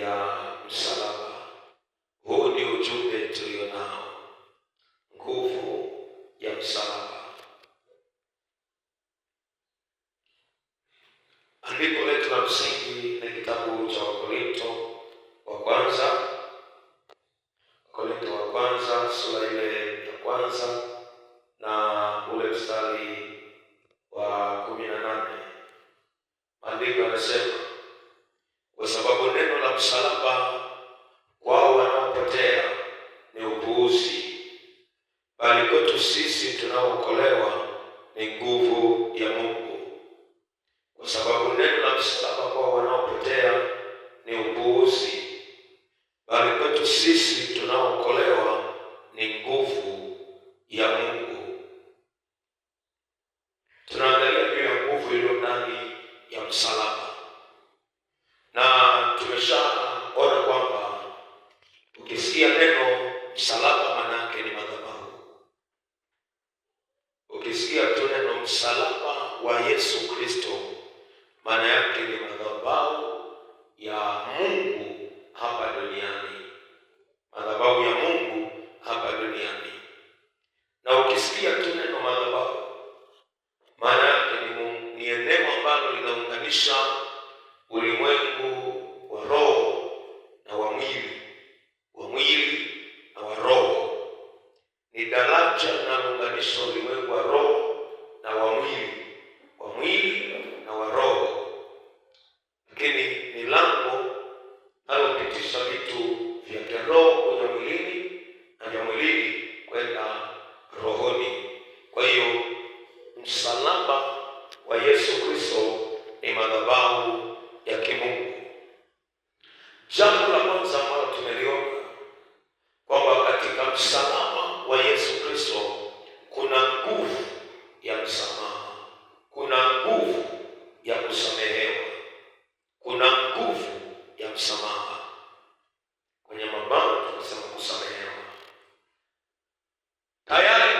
ya msalaba. Huu ndio ujumbe tulio nao, nguvu ya msalaba. Andiko letu la msingi ni kitabu cha Wakorintho wa kwanza, sura ile ya kwanza na ule mstari wa 18. Andiko yanasema, kwa sababu neno la msalaba kwao wanaopotea ni upuuzi, bali kwetu sisi tunaookolewa ni nguvu ya Mungu. Kwa sababu neno la msalaba kwao wanaopotea ni upuuzi, bali kwetu sisi tunaookolewa ni nguvu ya Mungu. Tunaangalia juu ya nguvu iliyo ndani ya msalaba, na tumeshaona kwamba ukisikia neno msalaba maana yake ni madhabahu. Ukisikia tu neno msalaba wa Yesu Kristo maana yake ni madhabahu ya Mungu hapa duniani, madhabahu ya Mungu hapa duniani. Na ukisikia tu neno madhabahu maana yake ni eneo ambalo linaunganisha ulimwengu wa roho na wa mwili na wa roho. Ni daraja linalounganisha ulimwengu wa roho na wa mwili na wa roho. Lakini ni lango linalopitisha vitu vya kiroho kwenye mwilini na vya mwilini kwenda rohoni. Kwa hiyo msalaba wa Yesu Kristo ni madhabahu ya kimungu. Jambo la kwanza ambalo tumeliona kwamba katika msalaba wa Yesu Kristo kuna nguvu ya msamaha, kuna nguvu ya kusamehewa, kuna nguvu ya msamaha. Kwenye mabano tunasema kusamehewa. Tayari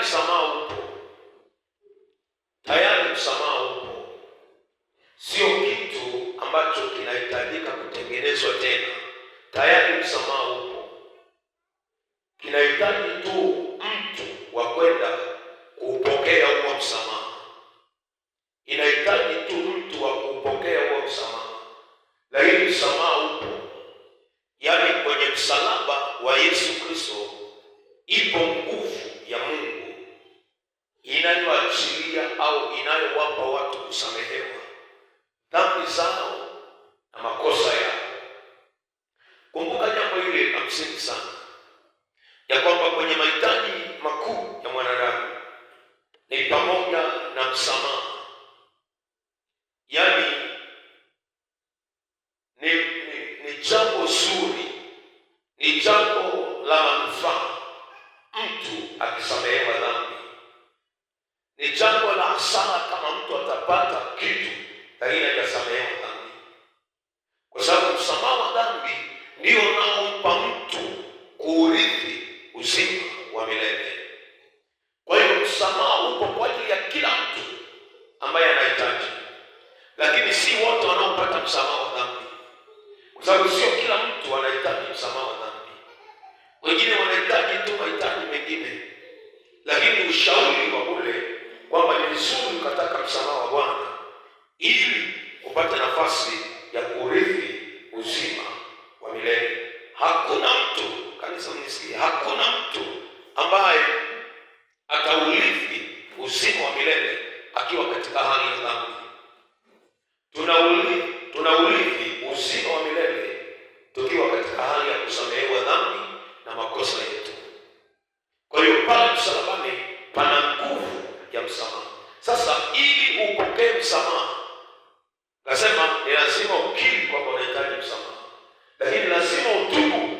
msamaha upo, sio kitu ambacho kinahitajika kutengenezwa tena. Tayari msamaha upo, kinahitaji tu mtu wa kwenda kuupokea huo msamaha. Inahitaji tu mtu wa kuupokea huo msamaha, lakini msamaha upo. Yaani kwenye msalaba wa Yesu Kristo ipo nguvu ya Mungu inayoachilia au inayowapa watu kusamehewa dhambi zao na makosa yao. Kumbuka jambo hili la msingi sana, ya kwamba kwenye mahitaji makuu ya mwanadamu ni pamoja na msamaha. Yaani ni jambo zuri, ni jambo la manufaa mtu akisamehewa dhambi. Ni jambo la hasara kama mtu atapata kitu lakini hajasamehewa dhambi, kwa sababu msamaha wa dhambi ndio unaompa mtu kuurithi uzima wa milele. Kwa hiyo msamaha upo kwa ajili ya kila mtu ambaye anahitaji, lakini si wote wanaopata msamaha wa dhambi, kwa sababu sio kila mtu anahitaji msamaha wa dhambi. Wengine wanahitaji tu mahitaji mengine, lakini ushauri wa kule kwamba ni vizuri ukataka msamaha wa Bwana ili upate nafasi ya kurithi uzima wa milele. Hakuna mtu, kanisa mnisikie, hakuna mtu ambaye ataurithi uzima wa milele akiwa katika hali ya dhambi. Tunaurithi uzima wa milele tukiwa katika hali ya kusamehewa dhambi na makosa yetu. Kwa hiyo pale msalabani pana nguvu ya msamaha. Sasa ili upokee msamaha, nasema ni lazima ukiri kwamba unahitaji msamaha, lakini lazima utubu.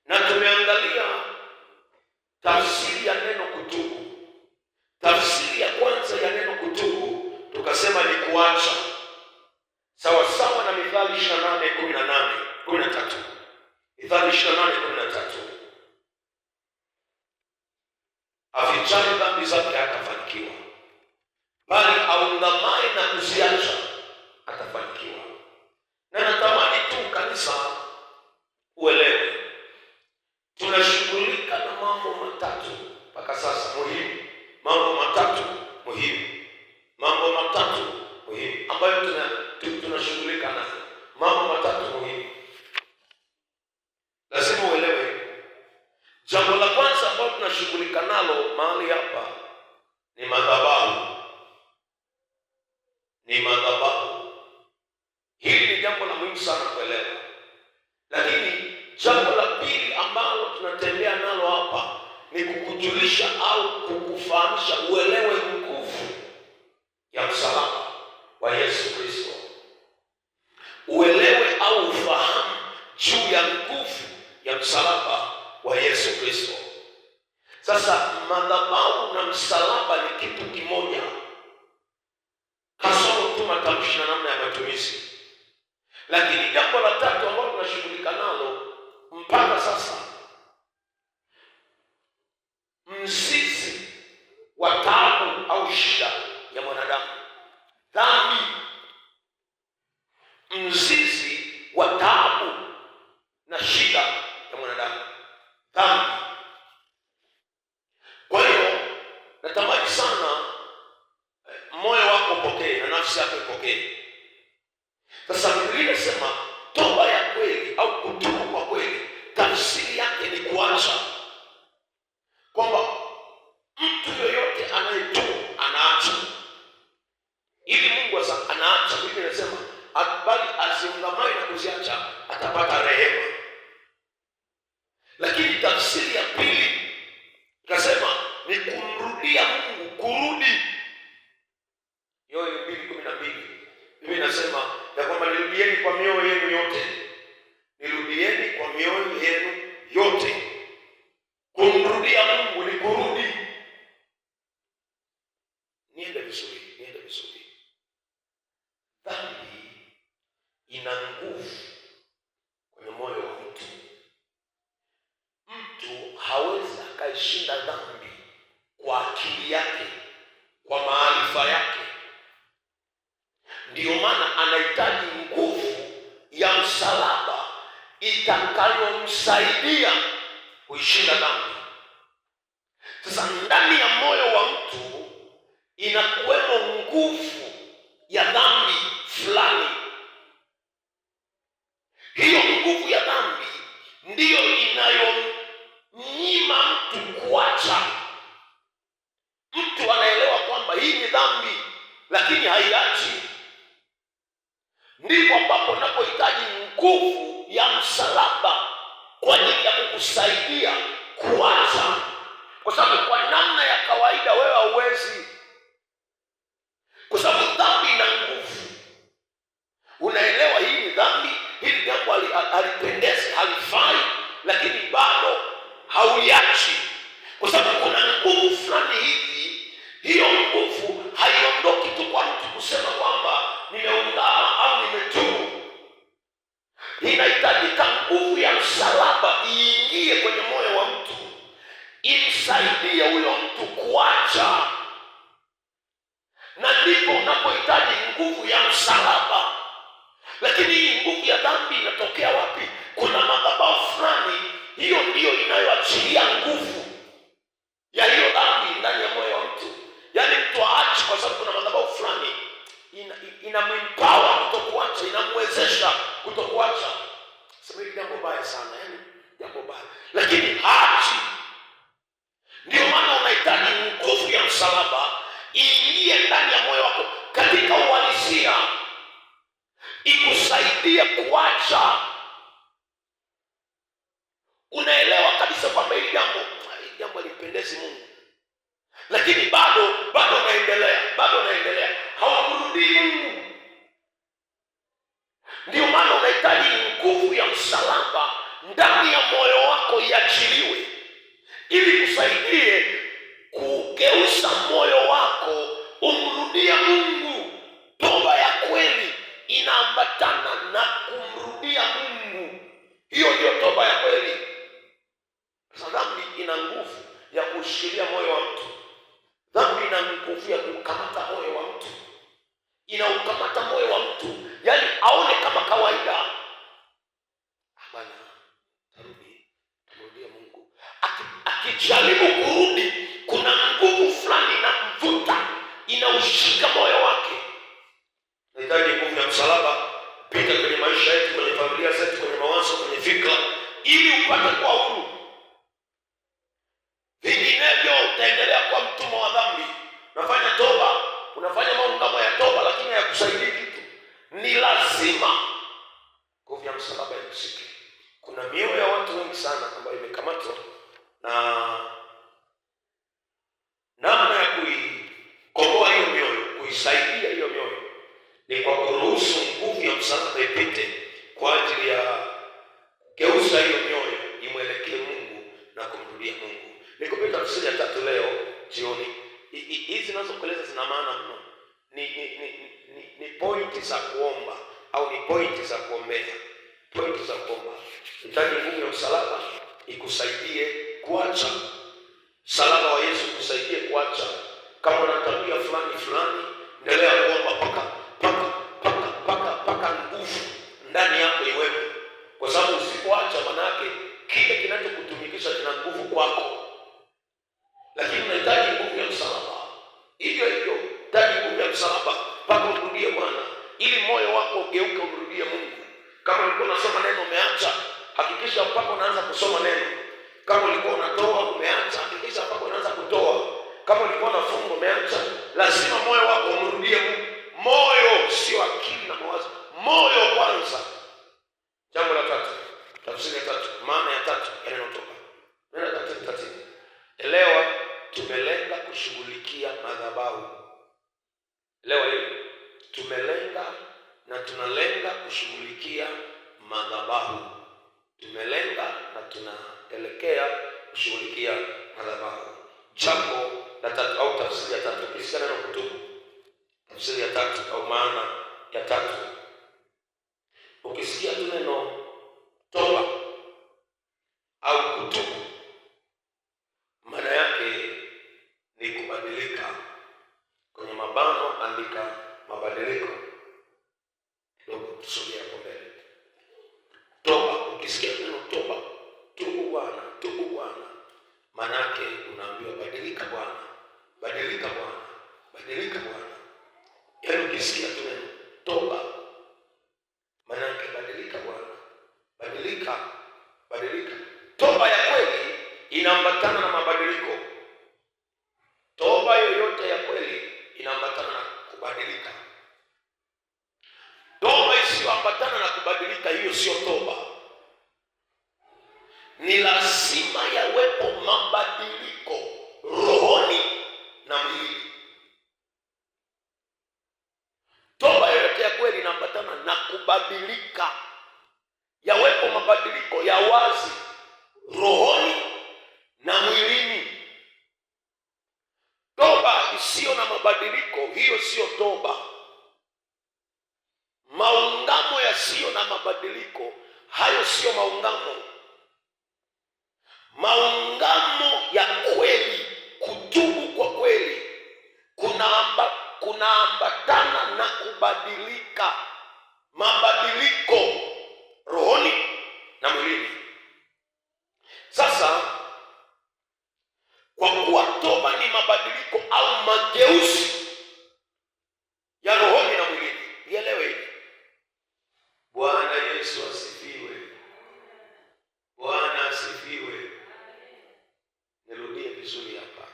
Na tumeangalia tafsiri ya neno kutubu. Tafsiri ya kwanza ya neno kutubu tukasema ni kuacha, sawa sawa na Mithali 28:13. Mithali 28:13, afichaye dhambi zake hatafanikiwa, bali aungamaye na kuziacha atafanikiwa. muhimu sana kuelewa. Lakini jambo la pili ambalo tunatembea nalo hapa ni kukujulisha au kukufahamisha uelewe nguvu ya msalaba wa Yesu Kristo. Uelewe au ufahamu juu ya nguvu ya msalaba wa Yesu Kristo. Sasa madhabahu na msalaba ni kitu kimoja, kasoro tu matamshi na namna ya matumizi. Lakini jambo la tatu ambalo tunashughulika nalo mpaka sasa, mzizi wa taabu au shida ya mwanadamu, dhambi. Mzizi wa taabu na shida ya mwanadamu, dhambi. Kwa hiyo natamani sana moyo wako upokee na nafsi yako ipokee. Sasa Biblia inasema toba ya kweli au kutubu kwa kweli, tafsiri yake ni kuacha. Kwamba mtu yoyote anayetubu anaacha. Ili Mungu sasa anaacha, Biblia inasema bali aziungamaye na kuziacha atapata rehema. Lakini tafsiri ya pili ikasema ni kumrudia Mungu, kurudi. Yoeli 2:12 Biblia inasema ya kwamba nirudieni kwa mioyo yenu yote. Nirudieni kwa mioyo yenu yote. Kumrudia Mungu ni kurudi. Niende vizuri. Dhambi ina nguvu kwenye moyo wa mtu. Mtu hawezi akaishinda dhambi kwa akili yake, kwa maarifa yake. Ndiyo maana anahitaji nguvu ya msalaba itakayomsaidia kuishinda dhambi. Sasa ndani ya moyo wa mtu inakuwemo nguvu ya dhambi fulani. Hiyo nguvu ya dhambi ndiyo inayomnyima mtu kuacha. Mtu anaelewa kwamba hii ni dhambi, lakini haiachi. Ndipo ambapo unapohitaji nguvu ya msalaba kwa ajili ya kukusaidia kuacha. Kwa sababu kwa namna ya kawaida wewe hauwezi. Kwa sababu dhambi ina nguvu. Unaelewa hii ni dhambi, hili jambo halipendezi, halifai, lakini bado hauiachi. Kwa sababu kuna nguvu fulani hivi, hiyo nguvu haiondoki tu kwa mtu kusema kwamba nimeungama au nimetubu. Inahitajika nguvu ya msalaba iingie kwenye moyo wa mtu, imsaidie huyo mtu kuacha. Na ndipo unapohitaji nguvu ya msalaba. Lakini hii nguvu ya dhambi inatokea wapi? Kuna madhabahu fulani, hiyo ndiyo inayoachilia nguvu ya hiyo dhambi ndani ya moyo wa mtu. Yaani mtu aache kwa sababu kuna madhabahu fulani inamempower kutokuacha, inamwezesha kutokuacha. Sema hili jambo baya sana, yaani jambo baya, lakini haachi. Ndio maana unahitaji nguvu ya msalaba iingie ndani ya moyo wako katika uhalisia, ikusaidie kuacha. Unaelewa kabisa kwamba hili jambo halimpendezi Mungu, lakini bado unaendelea, haukurudii Mungu. Ndio maana unahitaji nguvu ya msalaba ndani ya moyo wako iachiliwe, ili kusaidie kugeuza moyo wako umrudie Mungu. Toba ya kweli inaambatana na kumrudia Mungu. Hiyo ndio toba ya kweli. Dhambi ina nguvu ya kushikilia moyo wa mtu. Dhambi ina nguvu ya kukamata moyo wa mtu. Inaukamata moyo wa mtu, yaani aone kama kawaida. Bwana, tarudie Mungu. Akijaribu kurudi, kuna nguvu fulani inamvuta, inaushika moyo wake. Nahitaji nguvu ya msalaba pita kwenye maisha yetu, kwenye familia zetu, kwenye mawazo, kwenye fikra, ili upate kuwa huru. Vinginevyo utaendelea kuwa mtumwa wa dhambi. Unafanya toba, unafanya maungamo ya toba, lakini hayakusaidii kitu. Ni lazima mioyo ya watu wengi sana ambayo imekamatwa, na namna ya kuikomboa hiyo mioyo, kuisaidia hiyo mioyo ni kwa kuruhusu nguvu ya msalaba ipite kwa ajili ya geuza hiyo mioyo imwelekee Mungu na kumrudia Mungu. Nikupe tafsiri ya tatu leo jioni. Hizi zinazokueleza zina maana mno. Ni pointi za kuomba au ni pointi za kuombea. Pointi za kuomba. Hitaji nguvu ya msalaba ikusaidie kuacha. Msalaba wa Yesu kusaidie kuacha. Kama una tabia fulani, endelea kuomba paka nguvu ndani yako iwepo. Kwa sababu usipoacha, manake kile kinachokutumikisha kina nguvu kwako. Lakini unahitaji nguvu ya msalaba. Hivyo hitaji nguvu ya msalaba mpaka umrudie Bwana, ili moyo wako ugeuke umrudie Mungu. Kama ulikuwa unasoma neno umeacha, hakikisha mpaka unaanza kusoma neno. Kama ulikuwa unatoa umeacha, hakikisha mpaka unaanza kutoa. Kama ulikuwa unafunga umeacha, lazima moyo wako umrudie Mungu. Moyo, sio akili na mawazo. Moyo kwanza. Jambo la tatu, tafsiri ya tatu, maana ya tatu ya neno toba. Neno tatu. Elewa, tumelenga kushughulikia madhabahu. Elewa hili. Tumelenga na tunalenga kushughulikia madhabahu. Tumelenga na tunaelekea kushughulikia madhabahu. Jambo la tatu au tafsiri ya tatu, ukisikia neno kutubu, tafsiri ya tatu au maana ya tatu, ukisikia tu neno toba au kutubu, maana yake ni kubadilika. Kwenye mabano andika mabadiliko. Ndio tusogea hapo mbele. Toba, ukisikia neno toba, tubu Bwana, maana yake unaambiwa badilika Bwana, badilika Bwana, badilika Bwana. Yaani ukisikia tu neno toba, maana yake badilika Bwana, badilika. Toba ya kweli inaambatana na mabadiliko. Toba yoyote ya kweli inaambatana na kubadilika. Toba isiyoambatana na kubadilika, hiyo sio toba. Ni lazima yawepo mabadiliko rohoni na mwilini. Toba yoyote ya kweli inaambatana na kubadilika. Yawepo mabadiliko ya wazi rohoni na mwilini. Toba isiyo na mabadiliko, hiyo sio toba. Maungamo yasiyo na mabadiliko, hayo sio maungamo. Maungamo ya kweli, kutubu kwa kweli, kunaambatana na kubadilika. Mabadiliko rohoni na mwilini. Sasa kwa kuwa toba ni mabadiliko au mageuzi ya rohoni na mwilini, ielewe hili. Bwana Yesu asifiwe. Bwana asifiwe. Nirudie vizuri hapa.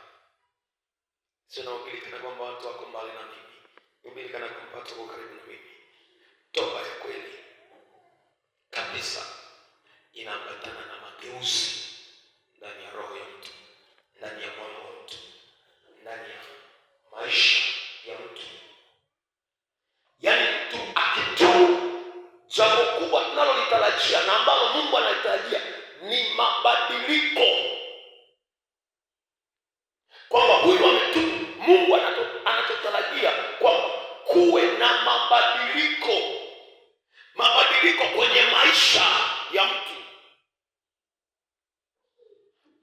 Sio naubiri kana kwamba watu wako mbali na mimi. Ubiri kana kwamba watu wako karibu na mimi. Toba ya kweli kabisa inaambatana na mageuzi ndani ya roho ya mtu, ndani ya moyo wa mtu, ndani ya maisha ya mtu. Yaani mtu akitubu, jambo kubwa tunalolitarajia na ambalo Mungu analitarajia ni mabadiliko. Kwamba huyu ametubu, Mungu anachotarajia kwamba kuwe na mabadiliko. Mabadiliko kwenye maisha ya mtu.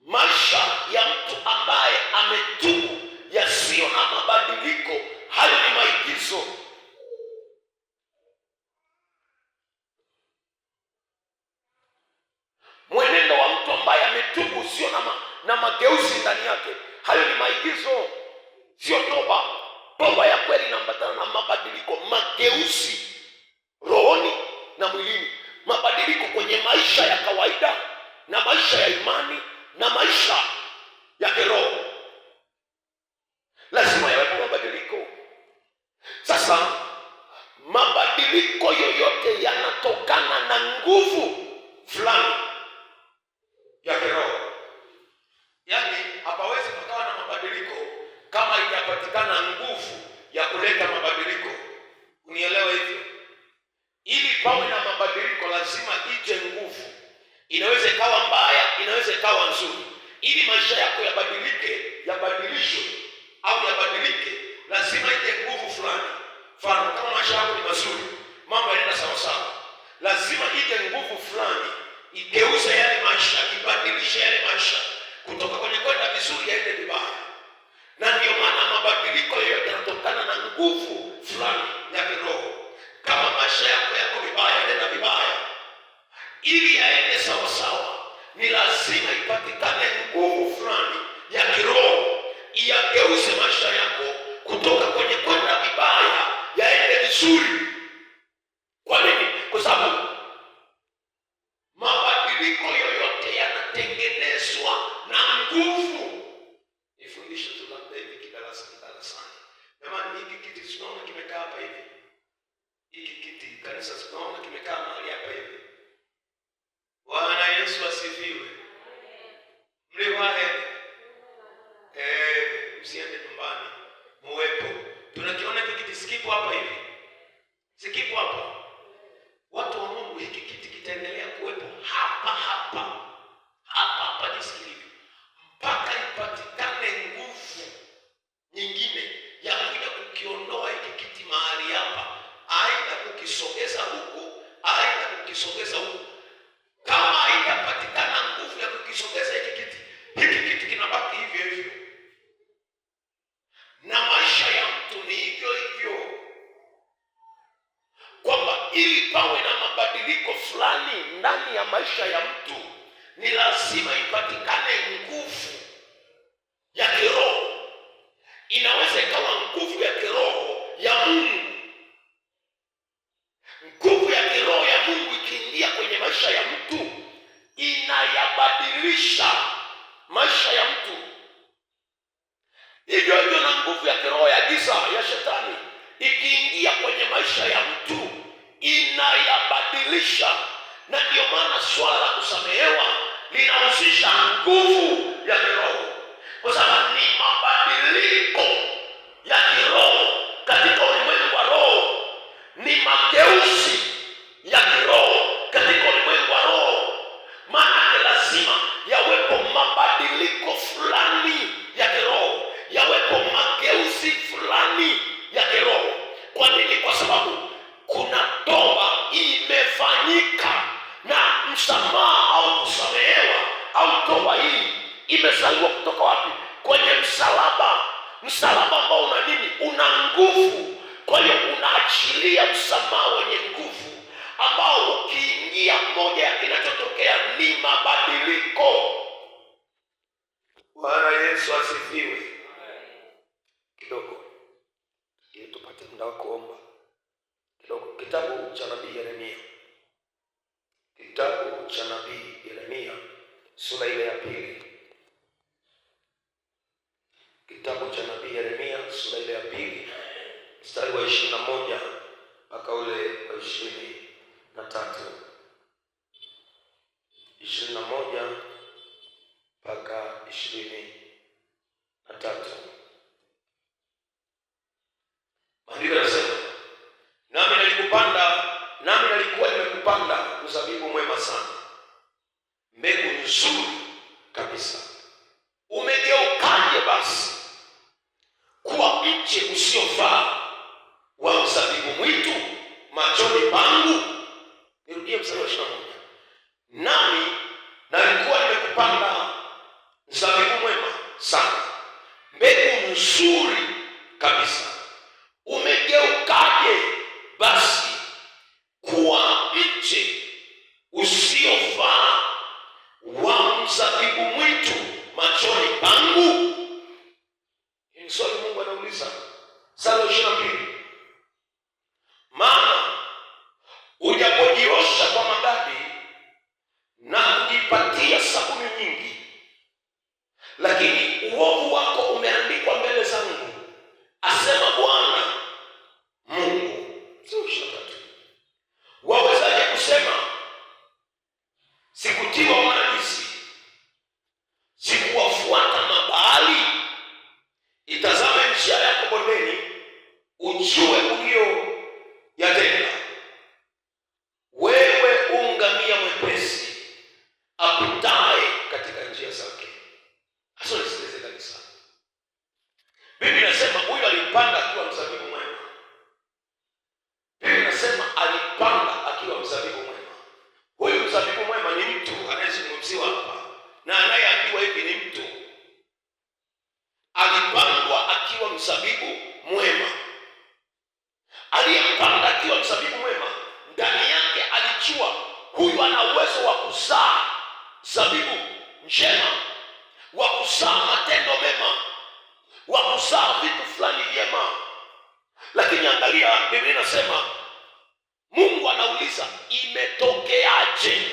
Maisha ya mtu ambaye ametubu yasiyo na mabadiliko, hayo ni maigizo. Mwenendo wa mtu ambaye ametubu sio na mageuzi ndani yake, hayo ni maigizo, sio toba. Toba ya kweli inaambatana na mabadiliko, mageuzi rohoni na mwilini. Mabadiliko kwenye maisha ya kawaida na maisha ya imani na maisha ya kiroho. Lazima yawepo mabadiliko. Sasa mabadiliko yoyote yanatokana na nguvu fulani lazima ije nguvu. Inaweza ikawa mbaya, inaweza ikawa nzuri. Ili maisha yako yabadilike, yabadilishwe au yabadilike, lazima ije nguvu fulani. Mfano, kama maisha yako ni mazuri, mambo yanaenda sawa sawa, lazima ije nguvu fulani igeuze yale maisha, ibadilishe yale maisha kutoka kwenye kwenda vizuri yaende vibaya. Na ndio maana mabadiliko yote yanatokana na nguvu fulani ya kiroho. Kama maisha yako yako vibaya, yanaenda vibaya, ili yaende sawa sawa, ni lazima ipatikane nguvu fulani ya kiroho iyageuze maisha yako kutoka kwenye kwenda vibaya yaende vizuri. Kwa nini? Kwa sababu mabadiliko yoyote yanatengenezwa na nguvu. Nifundishe tu labda hivi kidarasani. Jamani, hiki kiti tunaona kimekaa hapa hivi. Hiki kiti kanisa tunaona kimekaa mahali hapa hivi. Bwana Yesu asifiwe. Mliwahi msiende nyumbani, muwepo. Tunakiona hiki kiti sikipo hapa hivi. Sikipo hapa. Watu wa Mungu, hiki kiti kitaendelea kuwepo hapa jinsi kilivyo, mpaka ipatikane nguvu nyingine ya kuja kukiondoa hiki kiti mahali hapa, aidha kukisogeza huku, aidha kukisogeza huku. Kama haitapatikana nguvu ya kukisogeza hiki kiti kinabaki hivyo hivyo. Na maisha ya mtu ni hivyo hivyo, kwamba ili pawe na mabadiliko fulani ndani ya maisha ya mtu, ni lazima ipatikane nguvu ya kiroho. Inaweza ikawa nguvu ya kiroho ya Mungu. Nguvu ya kiroho ya Mungu ikiingia kwenye maisha ya mtu, inayabadilisha maisha ya mtu. Hivyo hivyo na nguvu ya kiroho ya giza ya shetani ikiingia kwenye maisha ya mtu, inayabadilisha. Na ndio maana swala la kusamehewa linahusisha nguvu ya kiroho, kwa sababu ni mabadiliko ya kiroho katika ulimwengu wa roho, ni mageuzi ya kiroho katika ulimwengu wa roho. Maana lazima yawepo mabadiliko fulani ya kiroho, yawepo mageuzi fulani ya kiroho. Kwa nini? Kwa sababu kuna toba imefanyika, na msamaha au kusamehewa au toba hii imezaliwa kutoka wapi? Kwenye msalaba. Msalaba ambao una nini? Una nguvu. Kwa hiyo unaachilia msamaha wenye nguvu, ambao ukiingia, moja ya kinachotokea ni mabadiliko. Bwana Yesu asifiwe. Kidogo ili tupate muda wa kuomba kidogo. Kitabu cha nabii Yeremia, kitabu cha nabii Yeremia sura ile ya pili. Kitabu cha nabii Yeremia sura ile ya pili mstari wa 21 mpaka ule wa 23. 21 mpaka 23. Maandiko yanasema, nami nalikuwa nimekupanda mzabibu mwema sana, mbegu nzuri kabisa. Umegeukaje basi kuwa mche usiofaa wa mzabibu mwitu machoni pangu? Nirudie mstari wa 21. Nami nalikuwa nimekupanda mzabibu mwema sana, mbegu nzuri kabisa. Umegeukaje basi kuwa mche usiofaa wa akajua huyu ana uwezo wa kuzaa zabibu njema, wa kuzaa matendo mema, wa kuzaa vitu fulani vyema. Lakini angalia, Biblia inasema Mungu anauliza, imetokeaje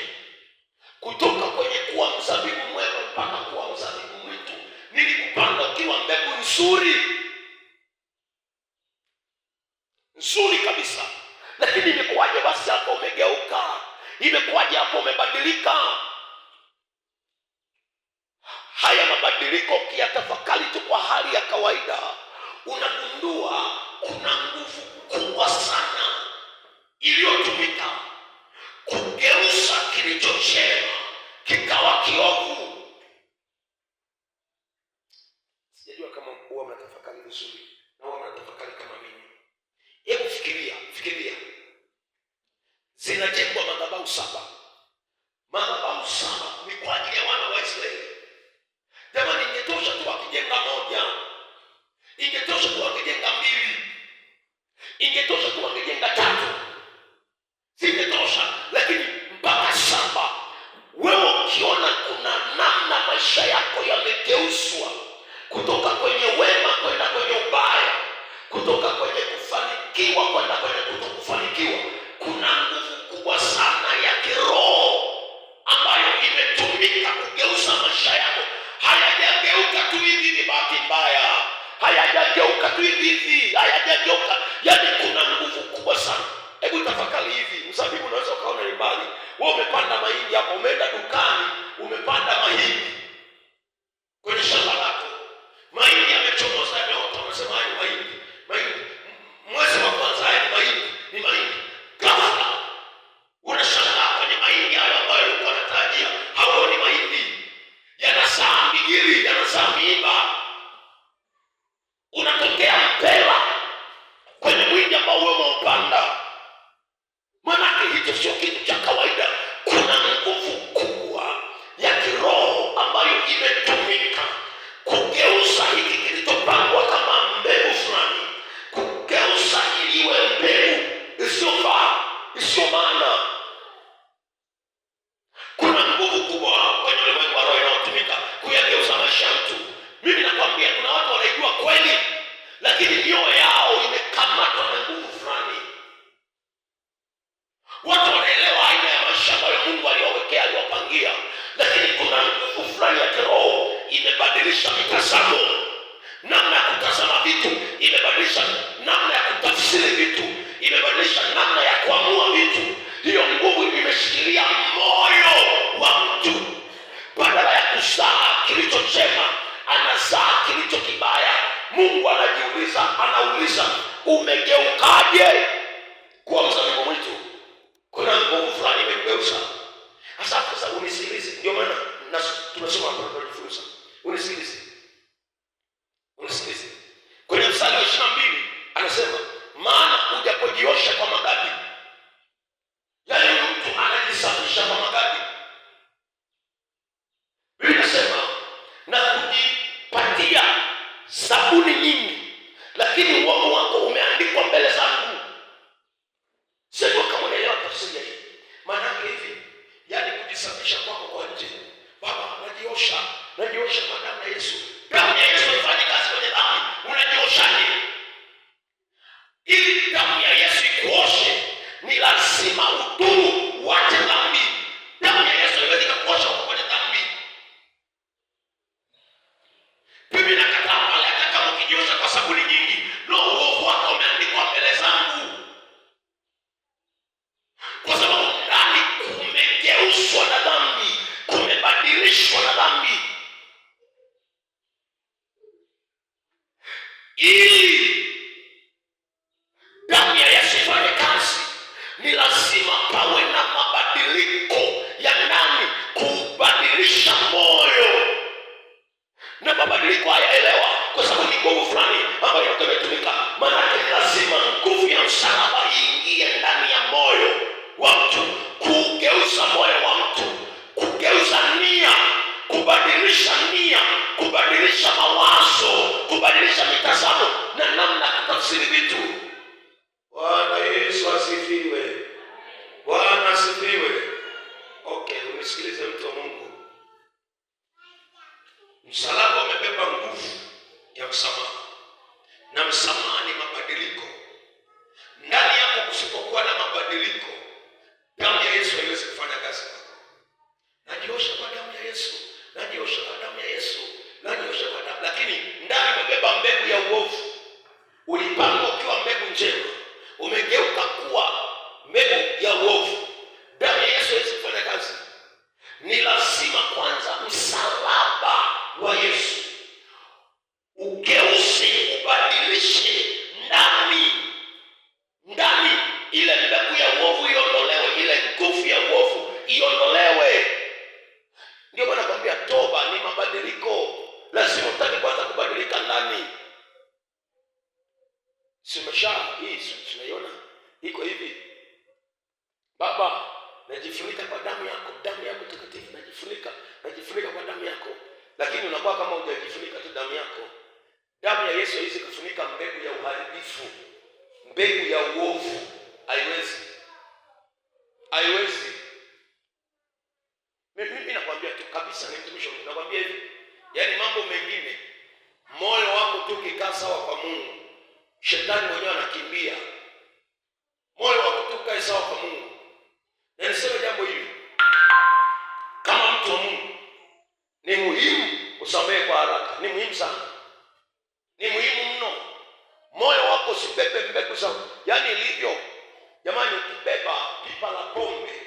kutoka kwenye kuwa mzabibu mwema mpaka kuwa mzabibu mwitu? Nilikupanda ukiwa mbegu nzuri kabisa, lakini imekuwaje basi hapo umegeuka? Imekuwaje hapo umebadilika? Haya mabadiliko ukiyatafakari tu kwa hali ya kawaida, unagundua kuna nguvu kubwa sana iliyotumika kugeuza kilicho chema kikawa kiovu. Sijajua kama huwa mnatafakari vizuri na huwa mnatafakari kama mimi. Hebu fikiria. Zinajengwa madhabahu 7. Madhabahu 7 ni kwa ajili ya wana wa Israeli. Jamani, ingetosha tu wakijenga moja, ingetosha tu wakijenga 2, ingetosha tu wakijenga 3, singetosha. Lakini mpaka 7. Wewe ukiona kuna namna maisha yako yamegeuzwa kutoka kwenye wema kwenda kwenye ubaya, kutoka kwenye kufanikiwa kwenda kwenye kutokufanikiwa, kuna nguvu kubwa sana ya kiroho ambayo imetumika kugeuza maisha yako. Hayajageuka tu hivi ni bahati mbaya, hayajageuka tu hivi, hayajageuka. Yaani kuna nguvu kubwa sana. Hebu tafakari hivi, mzabibu unaweza ukaona ni mbali. Wewe umepanda mahindi hapo, umeenda dukani, umepanda mahindi kwenye shamba lako. Mahindi yamechomoza, yameota, unasema hayo mahindi. Mwezi wa kwanza haya ni mahindi. Ghafla unashangaa kwenye mahindi hayo ambayo ulikuwa unatarajia hauoni mahindi. Yanazaa migili, yanazaa miiba. Unatokea mpela kwenye mwindi ambao wewe umeupanda. Manake hicho sio kitu cha kawaida. Kuna nguvu kubwa ya kiroho ambayo imetumika kugeuza hiki kilichopangwa kama mbegu fulani, kugeuza iliwe mbegu isiyofaa, isiyo maana. Kuna nguvu kubwa kwenye ulimwengu wa roho inayotumika kuyageuza maisha ya mtu. Mimi nakwambia kuna watu wanaijua kweli, lakini mioyo yao imekamatwa na nguvu fulani. Watu wanaelewa aina ya maisha ambayo Mungu aliwawekea, aliwapangia, lakini kuna nguvu fulani ya kiroho imebadilisha mitazamo, namna ya kutazama vitu, imebadilisha namna ya kutafsiri vitu, imebadilisha namna ya kuamua vitu. Hiyo nguvu imeshikilia moyo wa mtu. Badala ya kuzaa kilicho chema, anazaa kilicho kibaya. Mungu anauliza, umegeukaje kuwa mzabibu mwitu? Kuna nguvu fulani imegeuza. Sasa unisikilize. Ndio maana tunasoma hapa tunajifunza. Unisikilize. Kwenye mstari wa 22 anasema, maana hujapojiosha kwa magadi. Yaani mtu anajisafisha kwa magadi. Biblia inasema na kujipatia sabuni nyingi, lakini uovu wako umeandikwa mbele zangu. Sio kama unaelewa tafsiri hii. Maana yake hivi, yaani kujisafisha kwako kwa nje. Baba, najiosha kwa damu ya Yesu. Damu ya Yesu ifanye kazi kwenye dhambi. Unajioshaje? Ili damu ya Yesu ikuoshe, ni lazima utubu, uache dhambi. Damu ya Yesu haiwezi kukuosha kwenye dhambi. Biblia inakataa pale, hata kama ukijiosha kwa sabuni nyingi, uovu wako umeandikwa mbele zangu. Kwa sababu ndani kumegeuzwa na dhambi, kumebadilishwa na dhambi. Ili damu ya Yesu ifanye kazi, ni lazima pawe na mabadiliko ya ndani, kubadilisha moyo. Na mabadiliko haya, elewa, kwa sababu ni nguvu fulani ambayo imetumika. Maana ni lazima nguvu ya msalaba iingie ndani ya moyo wa mtu, kugeuza moyo wa mtu, kugeuza nia, kubadilisha mawazo, kubadilisha mitazamo na namna ya kutafsiri vitu. Bwana Yesu asifiwe. Bwana asifiwe. Baba, najifunika kwa damu yako takatifu, najifunika kwa damu yako. Lakini unakuwa kama hujajifunika tu damu yako. Damu ya Yesu haiwezi kufunika mbegu ya uharibifu, mbegu ya uovu. Haiwezi. Mimi nakwambia tu kabisa, ni mtumishi, nakwambia hivi, yaani mambo mengine, moyo wako tu ukikaa sawa kwa Mungu, shetani mwenyewe anakimbia. Moyo wako tu ukae sawa kwa Mungu. Na niseme jambo hili, kama mtu wa Mungu ni muhimu usamehe kwa haraka. Ni muhimu sana, ni muhimu mno. Moyo wako usibebe mbegu sawa. Yaani ilivyo, jamani, ukibeba pipa la pombe,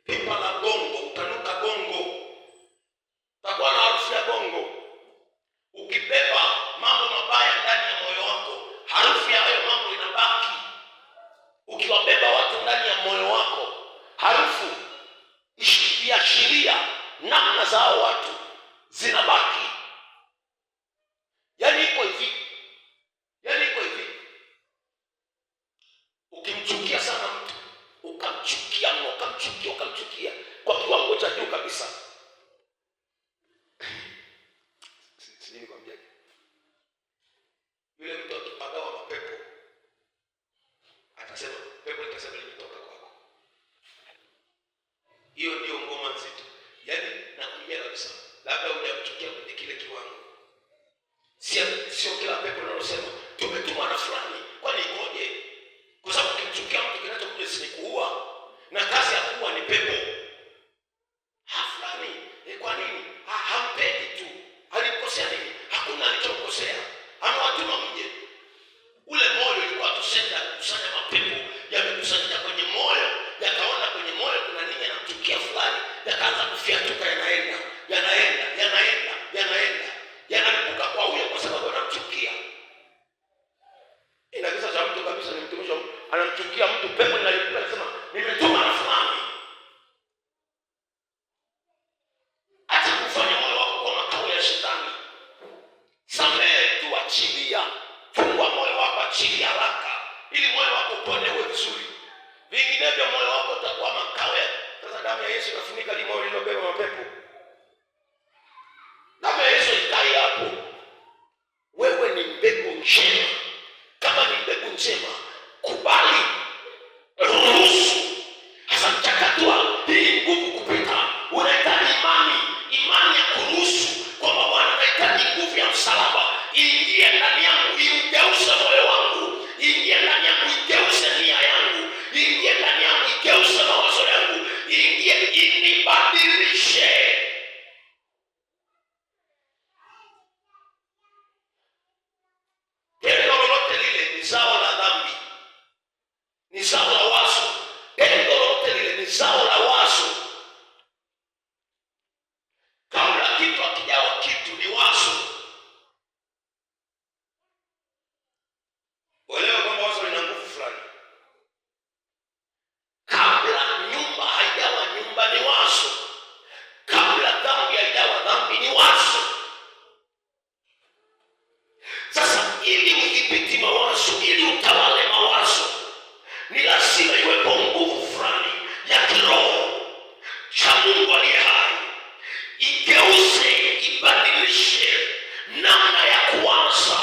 pipa la gongo, utanuka gongo, utakuwa na harufu ya gongo. Ukibeba mambo mabaya ndani ya moyo wako, harufu ya hayo mambo inabaki. Ukiwabeba watu ndani ya moyo wako, harufu ikiashiria namna za hao watu zinabaki. Yaani iko hivi, ukimchukia sana mtu, ukamchukia kwa kiwango cha juu kabisa, sijui nikwambiaje, yule mtu akipagawa mapepo atasema, pepo litasema limetoka kwako. Hiyo ndio ngoma nzito. Yaani nakwambia kabisa, labda hujamchukia kwenye kile kiwango. Sio kila pepo linalosema tumetumwa na fulani. Kwani ikoje? Kwa sababu ukimchukia mtu, kinachokuja si kuua, na kazi ya kuua ni pepo. Fulani kwa nini hampendi tu? Alikosea nini? Hakuna alichokosea, amewatuma mje. Ule moyo ulikuwa tusenda kusanya mapepo, yamekusanyika kwenye moyo, yakaona kwenye moyo kuna nini, anamchukia fulani, yakaanza kufiatuka, yanalipuka kwa huyo, kwa sababu anamchukia. Ina kisa cha mtu kabisa, ni mtumishi anamchukia mtu, pepo linalipuka, anasema nimetuma na fulani. Acha kufanya moyo wako kwa makao ya shetani. Samehe tu, achilia. Fungua moyo wako, achilia haraka, ili moyo wako upone uwe vizuri. Vinginevyo moyo wako utakuwa makao ya. Sasa damu ya Yesu inafunika moyo lililobeba mapepo. Damu ya Yesu ikai hapo. Wewe ni mbegu njema. Kama ni mbegu njema, kubali, ruhusu. Hasa mchakatua hii nguvu kupita. Unahitaji imani ya kuruhusu kwamba Bwana, nahitaji nguvu ya msalaba iingie ndani yangu, iugeuze moyo wangu, iingie ndani yangu, igeuze nia yangu, iingie ndani yangu, igeuze mawazo yangu, iingie inibadilishe. Tendo lolote lile ni zao la dhambi, ni zao la wazo. Tendo lolote lile ni zao la wazo. Kabla kitu hakijawa kitu, ni wazo. Uelewe kwamba wazo lina nguvu fulani. Kabla nyumba haijawa nyumba, ni wazo. Kabla dhambi haijawa dhambi, ni wazo. Sasa ili udhibiti mawazo, ili utawale mawazo, ni lazima iwepo nguvu fulani ya kiroho cha Mungu aliye hai, igeuze, ibadilishe namna ya kuwaza,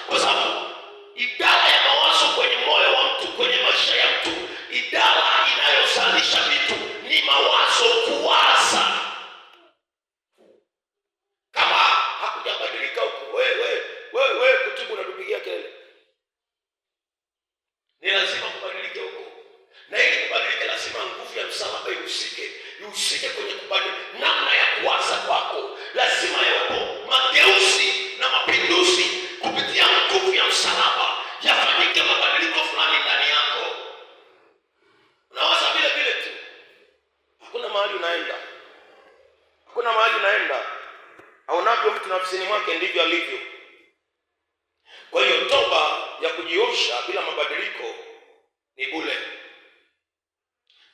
kwa sababu idara ya mawazo kwenye moyo wa mtu, kwenye maisha ya mtu, idara inayozalisha vitu ni mawazo, kuwaza. Kama hakujabadilika huko, wewe kutubu na kupigia kelele, ni lazima kubadilike huko. Na ili kubadilike, lazima nguvu ya msalaba ihusike kwenye kubadilika namna ya kuwaza kwako. Lazima yapo mageuzi na mapinduzi kupitia nguvu ya msalaba, yafanyike mabadiliko fulani ndani yako. Unawaza vile tu, hakuna mahali unaenda. Aonavyo mtu nafsini mwake ndivyo alivyo. Kwa hiyo toba ya kujiosha bila mabadiliko ni bure.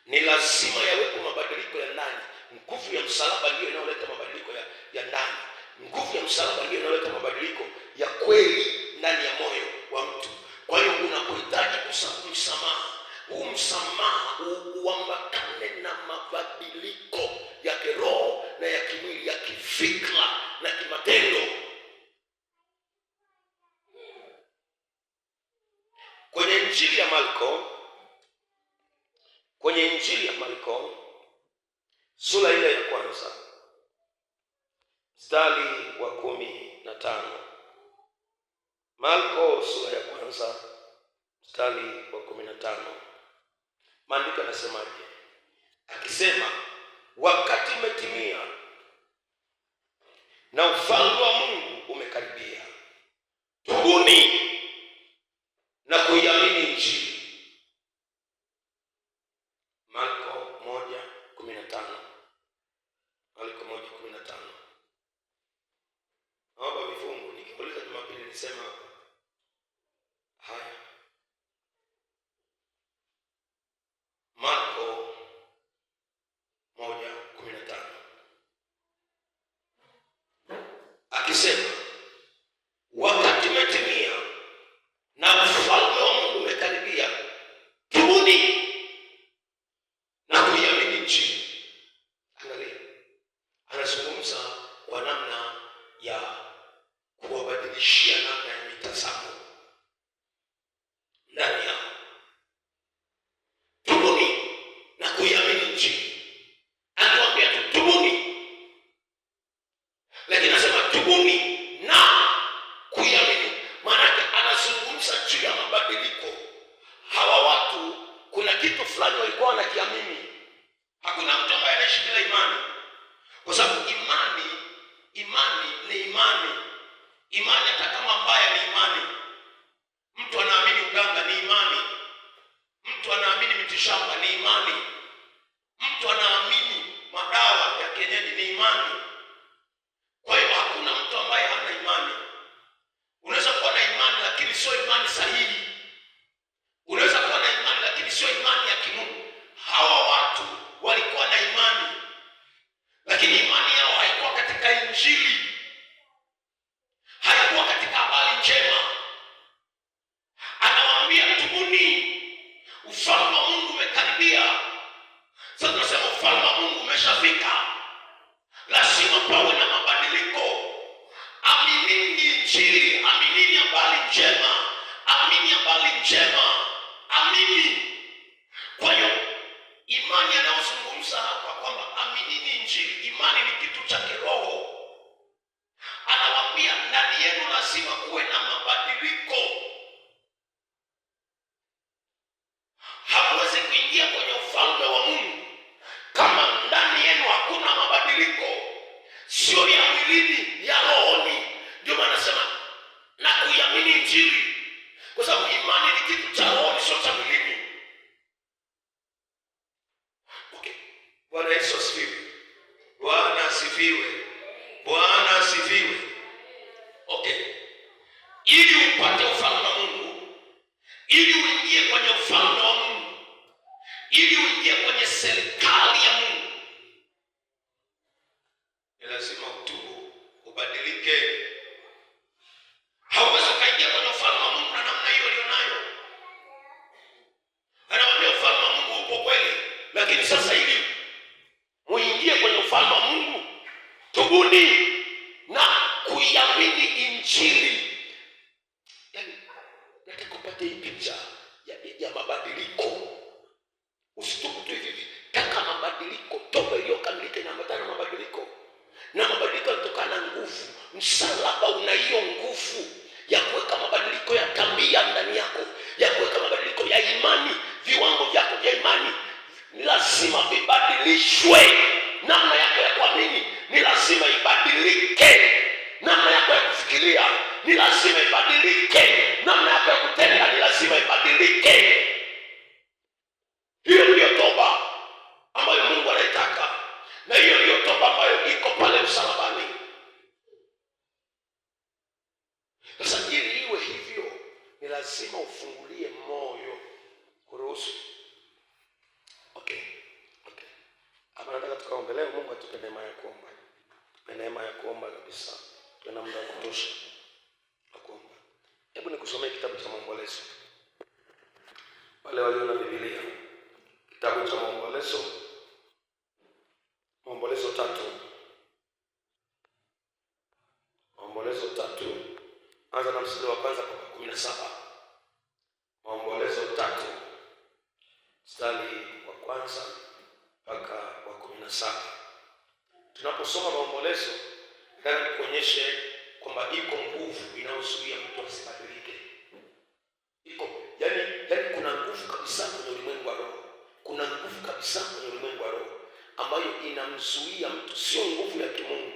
Ni lazima yawepo mabadiliko ya ndani. Nguvu ya msalaba ndiyo inayoleta mabadiliko ya ndani. Nguvu ya msalaba ndiyo inayoleta mabadiliko ya kweli ndani ya moyo wa mtu. Kwa hiyo unapohitaji msamaha, huu msamaha uambatane na mabadiliko ya kiroho na ya kimwili, ya kifikra na kimatendo. Kwenye Injili ya Marko sura ile ya kwanza mstari wa 15. Marko sura ya kwanza mstari wa 15. Maandiko yanasemaje? Akisema, wakati umetimia na ufalme wa Mungu umekaribia, tubuni na kuiamini Injili. Marko 1:15. Marko 1:15. Naomba vifungu nikimaliza Jumapili nisema haya. Marko 1:15. Akisema, wakati umetimia na ufalme wa Mungu umekaribia, tubuni na kuiamini Injili. Angalia, anazungumza kwa namna ya kuwabadilishia namna ya mitazamo ndani yao. Tubuni na kuiamini Injili. Anawaambia tubuni, lakini anasema tubuni na kuiamini. Maana anazungumza juu ya mabadiliko. Hawa watu kuna kitu fulani walikuwa wanakiamini. Hakuna mtu ambaye anaishi bila imani, kwa sababu imani ni imani. Imani hata kama mbaya ni imani. Mtu anaamini uganga ni imani. Mtu anaamini mitishamba ni imani. Mtu anaamini madawa ya kienyeji ni imani. Kwa hiyo hakuna mtu ambaye hana imani. Unaweza kuwa na imani lakini sio imani sahihi. Unaweza kuwa na imani lakini sio imani ya kimungu. Hawa watu walikuwa na imani, lakini imani yao haikuwa katika Injili, haikuwa katika habari njema. Anawaambia tubuni, ufalme wa Mungu umekaribia. Sasa tunasema ufalme wa Mungu umeshafika, lazima pawe na mabadiliko. Aminini Injili, aminini habari njema, amini habari njema, amini. Kwa hiyo imani anayozungumza hapa kwamba aminini Injili, imani ni kitu cha kiroho. Anawaambia ndani yenu lazima kuwe na mabadiliko. Hamwezi kuingia kwenye ufalme wa Mungu kama ndani yenu hakuna mabadiliko, sio ya mwilini, ya rohoni. Ndio maana nasema na kuiamini Injili, kwa sababu imani ni kitu cha rohoni, sio cha mwilini. Okay. Bwana Yesu asifiwe. Bwana asifiwe. Bwana asifiwe. Okay. Ili upate ufalme wa Mungu, ili uingie kwenye ufalme wa Mungu, ili uingie kwenye serikali ya Mungu, ni lazima utubu, ubadilike. Hauwezi kuingia kwenye ufalme wa Mungu na namna hiyo ulionayo. Anawaambia ufalme wa Mungu upo kweli, lakini sasa ili muingie kwenye ufalme wa Mungu, tubuni na kuiamini Injili. Yaani nataka kupata hii picha ya mabadiliko. Usitubu tu hivi. Taka mabadiliko. Toba iliyokamilika inaambatana na mabadiliko. Na mabadiliko yanatokana na nguvu. Msalaba una hiyo nguvu ya kuweka mabadiliko ya tabia ndani yako, ya kuweka mabadiliko ya imani. Viwango vyako vya imani ni lazima vibadilishwe. Namna yako ya kuamini ni lazima ibadilike. Namna yako ya kufikiria ni lazima ibadilike. Namna yako ya kutenda ni lazima ibadilike. Hiyo ndiyo toba ambayo Mungu anaitaka, na hiyo ndiyo toba ambayo iko pale msalabani. Sasa ili iwe hivyo, ni lazima ufungulie moyo kuruhusu. Okay. Hapa nataka tukaombelee Mungu atupe neema ya kuomba. Neema ya kuomba kabisa. Tuna muda wa kutosha wa kuomba. Hebu nikusomee kitabu cha Maombolezo. Wale walio na Biblia, kitabu cha Maombolezo 3. Maombolezo 3. Anza na mstari wa kwanza mpaka 17. Maombolezo 3. Mstari wa kwanza mpaka wa 17. Tunaposoma maombolezo, nataka kuonyeshe kwamba iko nguvu inayozuia mtu asibadilike. Yani kuna nguvu kabisa kwenye ulimwengu wa roho. Kuna nguvu kabisa kwenye ulimwengu wa roho ambayo inamzuia mtu, sio nguvu ya kimungu.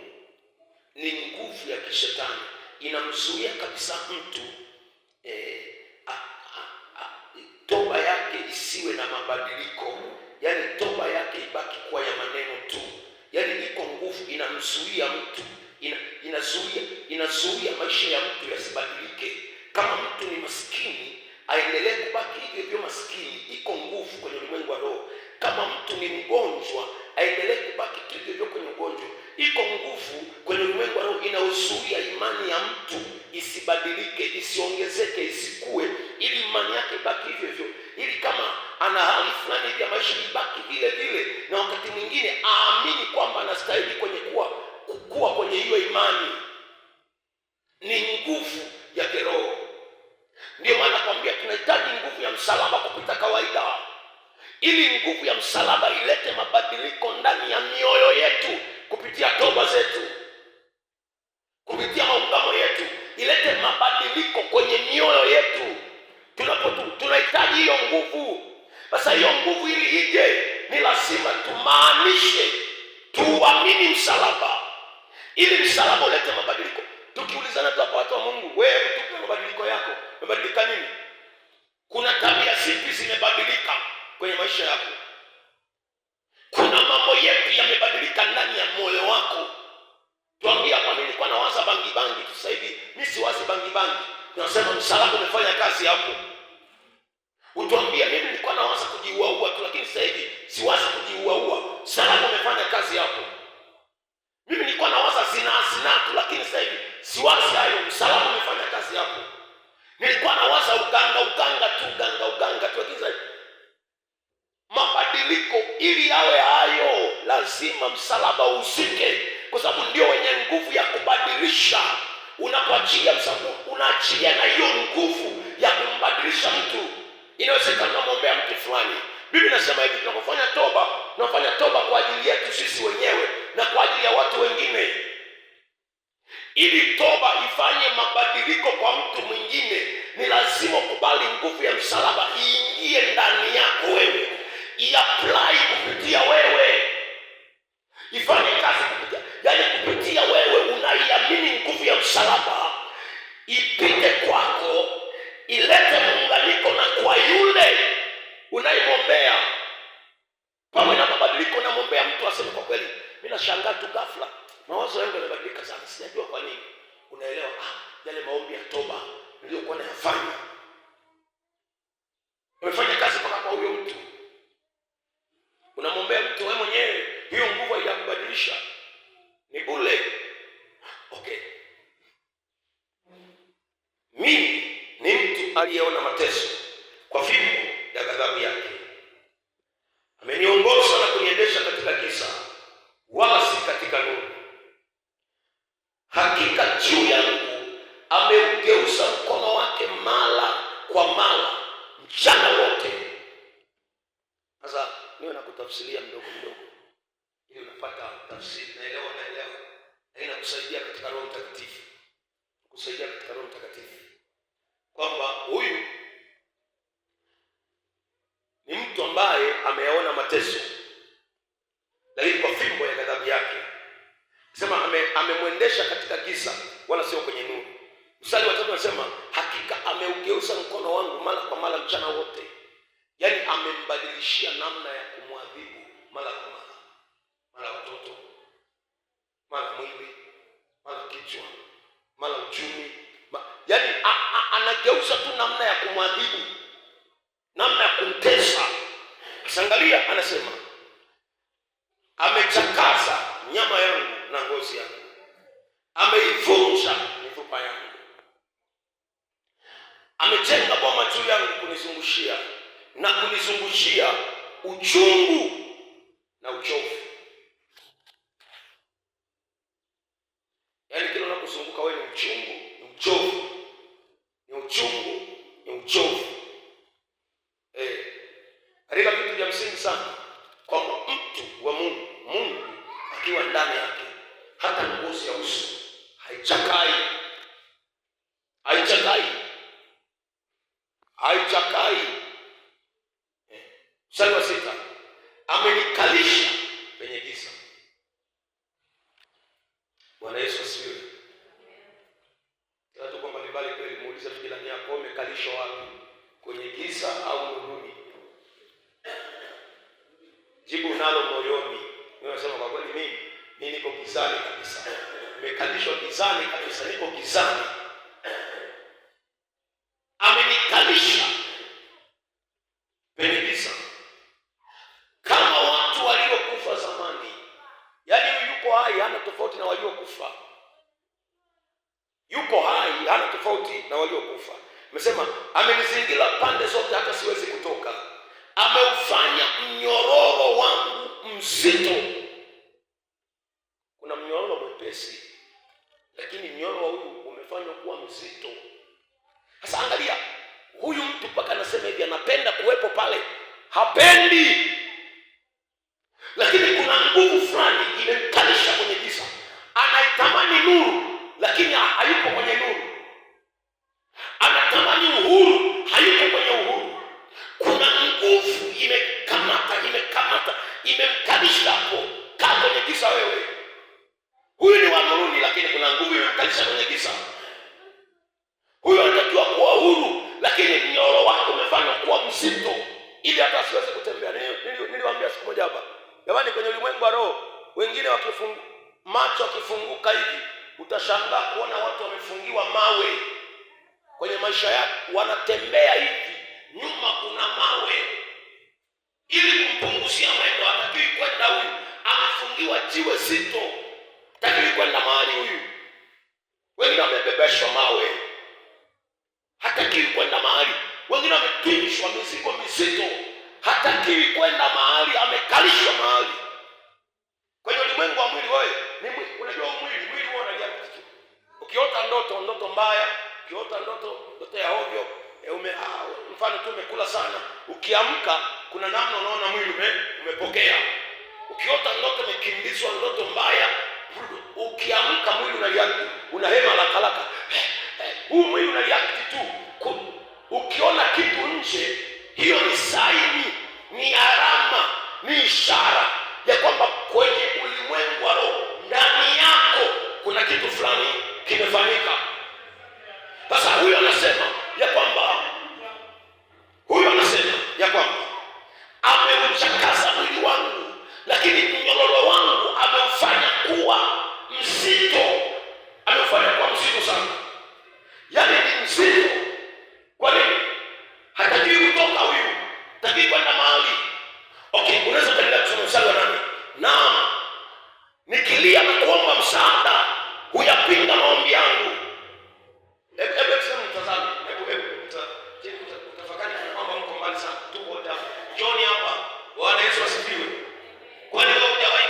Ni nguvu ya kishetani. Inamzuia kabisa mtu toba yake isiwe na mabadiliko. Yani toba yake ibaki kuwa ya maneno tu. Yani iko nguvu inamzuia mtu, inazuia maisha ya mtu yasibadilike. Kama mtu ni maskini, aendelee kubaki hivyo hivyo maskini. Iko nguvu kwenye ulimwengu wa roho. Kama mtu ni mgonjwa, aendelee kubaki hivyo hivyo kwenye ugonjwa. Iko nguvu kwenye ulimwengu wa roho inayozuia imani ya mtu isibadilike, isiongezeke, isikue, ili imani yake ibaki hivyo hivyo, ili kama ana hali fulani hivi ya maisha ibaki vile vile, na wakati mwingine aamini kwamba anastahili kukua kwenye hiyo imani. Ni nguvu ya kiroho. Ndio maana nakwambia tunahitaji nguvu ya msalaba kupita kawaida, ili nguvu ya msalaba ilete mabadiliko ndani ya mioyo yetu kupitia toba zetu, kupitia maungamo yetu, ilete mabadiliko kwenye mioyo yetu. Tunahitaji hiyo nguvu. Sasa hiyo nguvu ili ije, ni lazima tumaanishe, tuamini msalaba, ili msalaba ulete mabadiliko. Tukiulizana tu hapa watu wa Mungu, wewe tupe mabadiliko yako, umebadilika nini? Kuna tabia zipi zimebadilika kwenye maisha yako? Kuna mambo yepi yamebadilika ndani ya moyo wako? Tuambie, kwa nini nilikuwa nawaza bangi sasa hivi mimi siwazi bangi. Tunasema msalaba umefanya kazi hapo. Utuambie, mimi nilikuwa nawaza kujiua tu, lakini sasa hivi siwazi kujiua. Msalaba umefanya kazi hapo. Mimi nilikuwa nawaza zina tu, lakini sasa hivi siwazi hayo. Msalaba umefanya kazi hapo. Nilikuwa nawaza uganga tu, lakini sasa mabadiliko ili yawe hayo, lazima msalaba usike, kwa sababu ndio wenye nguvu ya kubadilisha. Unapoachia msalaba, unaachia na hiyo nguvu ya kumbadilisha mtu. Inawezekana unamwombea mtu fulani. Biblia inasema hivi, tunapofanya toba, tunafanya toba kwa ajili yetu sisi wenyewe na kwa ajili ya watu wengine. Ili toba ifanye mabadiliko kwa mtu mwingine, ni lazima ukubali nguvu ya msalaba iingie ndani yako wewe, iapply kupitia wewe, ifanye kazi kupitia wewe. Unaiamini nguvu ya msalaba, ipite kwako, ilete muunganiko na kwa yule unayemwombea. Pamoja na mabadiliko, unamwombea mtu aseme, kwa kweli mimi nashangaa tu ghafla mawazo yangu yamebadilika sana, sijajua kwa nini. Unaelewa, yale maombi ya toba niliyokuwa nayafanya umefanya kazi mpaka kwa huyo mtu. Unamwombea mtu wewe mwenyewe, hiyo nguvu haijabadilisha, ni bure. Okay, mimi ni mtu aliyeona mateso kwa fimbo ya ghadhabu yake. Ameniongoza na kuniendesha katika giza, wala si katika nuru. Hakika juu yangu ameugeuza mkono wake mara kwa mara mchana wote. Sasa niwe nakutafsiria mdogo ili unapata tafsiri. Naelewa. Haina kusaidia katika Roho Mtakatifu. Kwamba huyu ni mtu ambaye ameyaona mateso, lakini kwa fimbo ya ghadhabu yake. Sema amemwendesha katika giza, wala sio kwenye nuru. Mstari wa 3 anasema, hakika ameugeuza mkono wangu mara kwa mara mchana wote. Yaani amembadilishia namna ya kumwadhibu mara kwa mara watoto, mara mwili, mara kichwa, mara uchumi. Yaani anageuza tu namna ya kumwadhibu, namna ya kumtesa. Kisangalia anasema, amechakaza nyama yangu na ngozi yangu, ameivunja mifupa yangu, amejenga boma juu yangu kunizungushia, na kunizungushia uchungu na uchovu. Yaani kila unapozunguka wewe ni uchungu, ni uchovu, ni uchungu, ni uchovu. Katika vitu vya msingi sana kwamba mtu wa Mungu, Mungu akiwa ndani yake, hata ngozi ya uso haichakai, haichakai, haichakai. Mstari wa 6, amenikalisha kwenye giza. Bwana Yesu asifiwe. Watu kwa mbalimbali kweli, muulize jirani yako umekalishwa wapi? Kwenye giza au nuruni? Jibu nalo moyoni. Mimi nasema kwa kweli mimi niko gizani kabisa. Nimekalishwa gizani kabisa, niko gizani. Amenikalisha kwenye giza. Kama watu waliokufa zamani. Yaani huyu yuko hai, hana tofauti na waliokufa. Yuko hai, hana tofauti na waliokufa. Amesema amenizingira pande zote hata siwezi kutoka. Ameufanya mnyororo wangu mzito. Kuna mnyororo mwepesi, lakini mnyororo huu umefanywa kuwa mzito. Sasa angalia, huyu mtu mpaka anasema hivi anapenda kuwepo pale, hapendi. Lakini kuna nguvu fulani imemkalisha kwenye giza. Anaitamani nuru, lakini hayupo kwenye nuru. Anatamani uhuru, hayupo kwenye uhuru. Kuna nguvu imekamata, imemkalisha hapo. Kaa kwenye giza wewe. Huyu ni wa nuruni, lakini kuna nguvu imemkalisha kwenye giza. Huyu anatakiwa kuwa huru, lakini mnyororo wako umefanywa kuwa mzito ili hata asiweze kutembea. Niliwaambia siku moja hapa, jamani, kwenye ulimwengu wa roho, wengine macho akifunguka hivi, utashangaa kuona watu wamefungiwa mawe kwenye maisha yao, wanatembea hivi, nyuma kuna mawe ili kumpunguzia mwendo. Hatakiwi kwenda huyu, amefungiwa jiwe zito, hatakiwi kwenda mahali huyu. Wengine wamebebeshwa mawe, hatakiwi kwenda mahali. Wengine wametwishwa mizigo mizito, hatakiwi kwenda mahali, amekalishwa mahali. Kwenye ulimwengu wa mwili wewe, unajua mwili huo unalia kitu. Ukiota ndoto mbaya, ukiota ndoto ya ovyo, mfano tu umekula sana, ukiamka kuna namna unaona mwili umepokea. Ukiota ndoto umekimbizwa, ndoto mbaya, ukiamka mwili unalia, unahema haraka. Huu mwili unalia tu. Ukiona kitu nje, hiyo ni saini, ni alama, ni ishara ya kwamba kwenye ulimwengu wa roho ndani yako kuna kitu fulani kimefanyika. Sasa huyo anasema ya kwamba ameuchakaza mwili wangu, lakini mnyororo wangu ameufanya kuwa mzito. Ameufanya kuwa mzito sana. Yaani ni mzito. Kwa nini? Hatakiwi kutoka huyu, hatakiwi kwenda mahali. Okay, unaweza kuendelea kusoma mstari wa 8. Naam, nikilia na kuomba msaada, huyapinga maombi yangu. Hebu sema mtazame, utafakari kwamba mko mbali sana. Tuko wote hapa. Njoni hapa. Bwana Yesu asifiwe. Kwani wewe hujawahi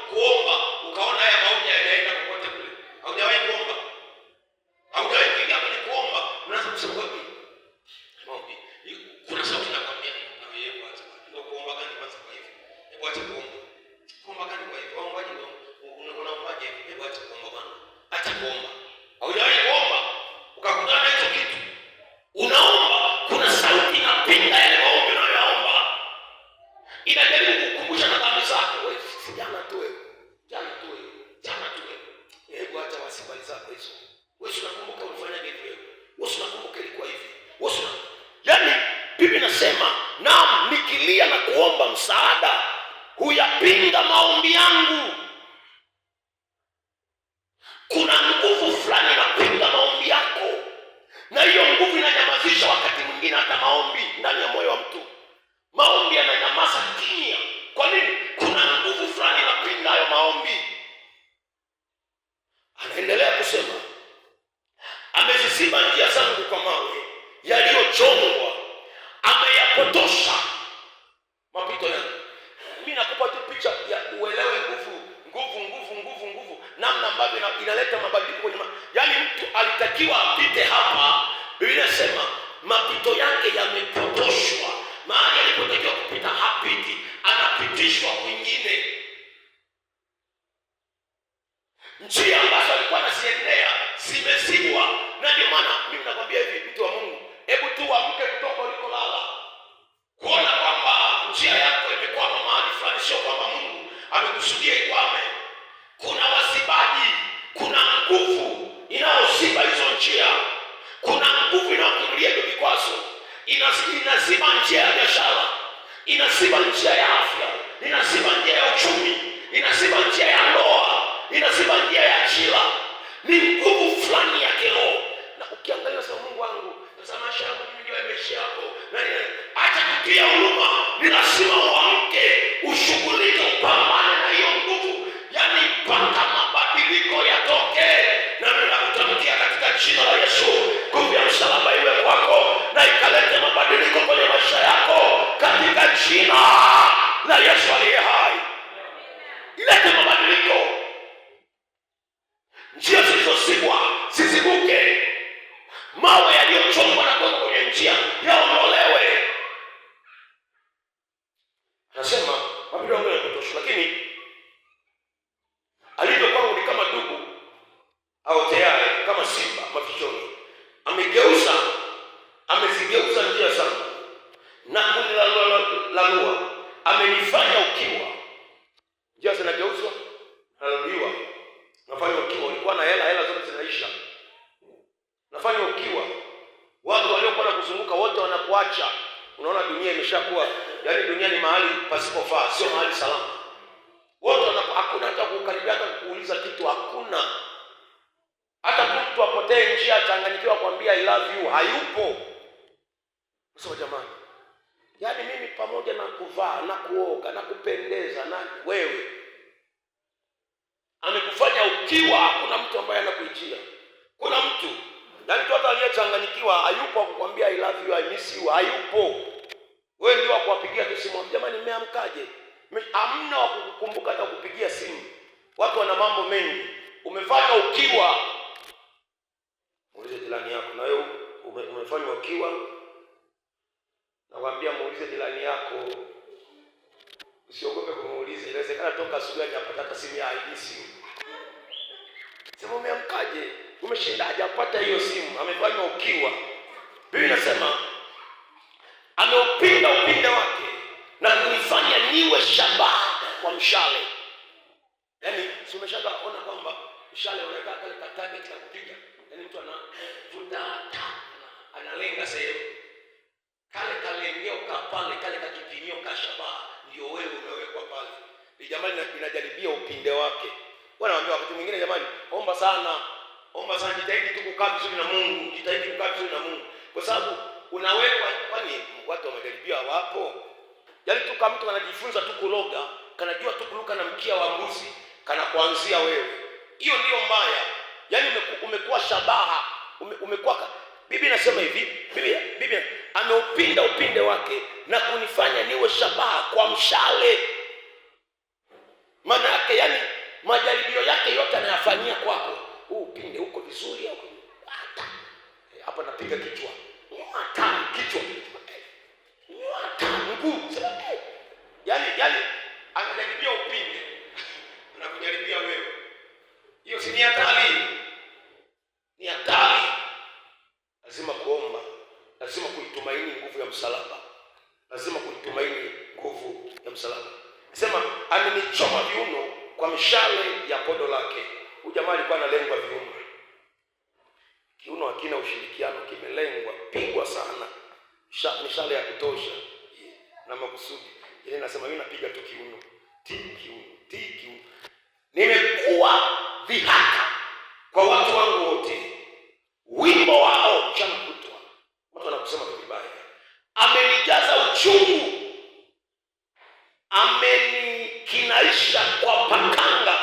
kuomba ukaona haya maombi yanaenda kokote kule? Haujawahi kuomba? Haujawahi kuingia kwenye kuomba, unaanza kusema wapi? Maombi. Kuna sauti inakwambia, na wewe acha. Ndio kuomba gani kwanza kwa hivyo? Hebu acha kuomba. Kuomba gani kwa hivyo? Waombaje ndio unaombaje? Hebu acha kuomba bwana. Acha kuomba. Haujawahi kuomba ukakutana hicho kitu. Unaomba, kuna sauti inapinga yale maombi unayoomba. Inajaribu kukukumbusha na dhambi zako. Wewe jana tu. Hebu acha wasibali zako hizo. Wewe unakumbuka ulifanyaje hivyo? Wewe unakumbuka ilikuwa hivi. Yaani Biblia inasema, naam, nikilia na kuomba msaada, huyapinga maombi yangu. Kuna nguvu fulani inapinga maombi yako. Na hiyo nguvu inanyamazisha wakati mwingine hata maombi ndani ya moyo wa mtu. Maombi yananyamaza kimya. Kwa nini? Kuna nguvu fulani inapinga hayo maombi. Anaendelea kusema, ameziziba njia zangu kwa mawe yaliyochongwa, ameyapotosha picha ya uelewe nguvu, namna ambavyo inaleta mabadiliko kwenye yaani mtu alitakiwa apite hapa. Biblia inasema mapito yake yamepotoshwa, mahali alipotakiwa kupita hapiti, anapitishwa kwingine. Njia ambazo alikuwa anaziendea zimezibwa. Na ndio maana mimi nakwambia hivi, mtu wa Mungu, hebu tu amke kutoka ulikolala, kuona kwamba njia yako imekwama mahali fulani. Sio kwamba Mungu amekusudia ikwame. Kuna wasibaji, kuna nguvu inayoziba hizo njia, kuna nguvu inayokunulia hizo vikwazo, inaziba njia ya biashara, inaziba njia ya afya, inaziba njia ya uchumi, inaziba njia ya ndoa, inaziba njia ya ajira. Ni nguvu fulani ya kiroho. Na ukiangalia sasa, Mungu wangu, sasa maisha yangu mimi ndio yameishia hapo. Acha kutia huruma, ni lazima uamke, ushughulike, upambane na hiyo nguvu, yaani mpaka mabadiliko yatoke. Na mimi nakutamkia katika jina la Yesu, nguvu ya msalaba iwe kwako na ikalete mabadiliko kwenye maisha yako katika jina la Yesu aliye hai. Ilete mabadiliko. Njia zilizozibwa zizibuke. Mawe yaliyochongwa na kuwekwa kwenye njia yaondolewe. Anasema mapito yangu yanatosha, lakini alivyo kwangu ni kama dubu au tayari kama simba mafichoni. Amezigeuza njia zangu na kunilalua. Amenifanya ukiwa. Njia zinageuzwa, nalaluliwa. Nafanya ukiwa. Ulikuwa na hela zote zinaisha. Nafanya ukiwa. Watu waliokuwa kuzunguka wote wanakuacha. Unaona dunia imeshakuwa, yaani dunia ni mahali pasipofaa, sio mahali salama. Wote hakuna hata kukaribia, hata kuuliza kitu hakuna. Hata mtu apotee njia achanganyikiwa kwambia I love you hayupo. Sasa jamani, yaani mimi pamoja na kuvaa na kuoga na kupendeza na wewe, amekufanya ukiwa, hakuna mtu ambaye anakuijia. Kuna mtu, yaani mtu hata aliyechanganyikiwa hayupo kukwambia I love you, I miss you, hayupo. Wewe ndio wakuwapigia tu simu, jamani mmeamkaje? Hamna wa kukumbuka hata kupigia simu. Watu wana mambo mengi. Umefanya ukiwa. Muulize jirani yako, na wewe umefanya ukiwa? Nakwambia muulize jirani yako. Usiogope kumuuliza. Inawezekana toka asubuhi hajapata hata simu ya simu. Sema umeamkaje? Umeshinda hajapata hiyo simu, amefanya ukiwa. Biblia inasema ameupinda upinde wake na kunifanya niwe shabaha kwa mshale. Yaani si umeshaona kwamba mshale unakaa kale target ya kupiga. Yaani mtu anavuta analenga sehemu. Kale kalengeo kapale, kale kakipimio ka shabaha ndio wewe umewekwa pale. Ni jamani inajaribia upinde wake. Wanaambia wakati mwingine jamani, omba sana, jitahidi tu kukaa vizuri na Mungu, jitahidi kukaa vizuri na Mungu. Kwa sababu unawekwa, kwani watu wamejaribia wapo? Yaani tu kama mtu anajifunza tu kuloga, kanajua tu kuruka na mkia wa mbuzi, kana kuanzia wewe. Hiyo ndio mbaya. Yaani umekuwa shabaha, umekuwa. Biblia inasema hivi, Biblia ameupinda upinde wake na kunifanya niwe shabaha kwa mshale. Maana yake yaani majaribio yake yote anayafanyia kwako. Huu upinde uko vizuri au hapa napiga kichwa. Kichwa. Mguu. Yaani anajaribia upinde. Anakujaribia wewe. Hiyo si ni hatari. Ni hatari. Lazima kuomba. Lazima kuitumaini nguvu ya msalaba. Lazima kuitumaini nguvu ya msalaba. Sema amenichoma viuno kwa mishale ya podo lake. Huyu jamaa alikuwa analengwa viuno. Kiuno hakina ushirikiano, kimelengwa, pigwa sana. Mishale ya kutosha na makusudi. Ile nasema mimi napiga tu kiuno. Kiuno. Nimekuwa dhihaka kwa watu wangu wote. Wimbo wao mchana kutwa. Watu wanakusema vibaya. Amenijaza uchungu. Amenikinaisha kwa pakanga.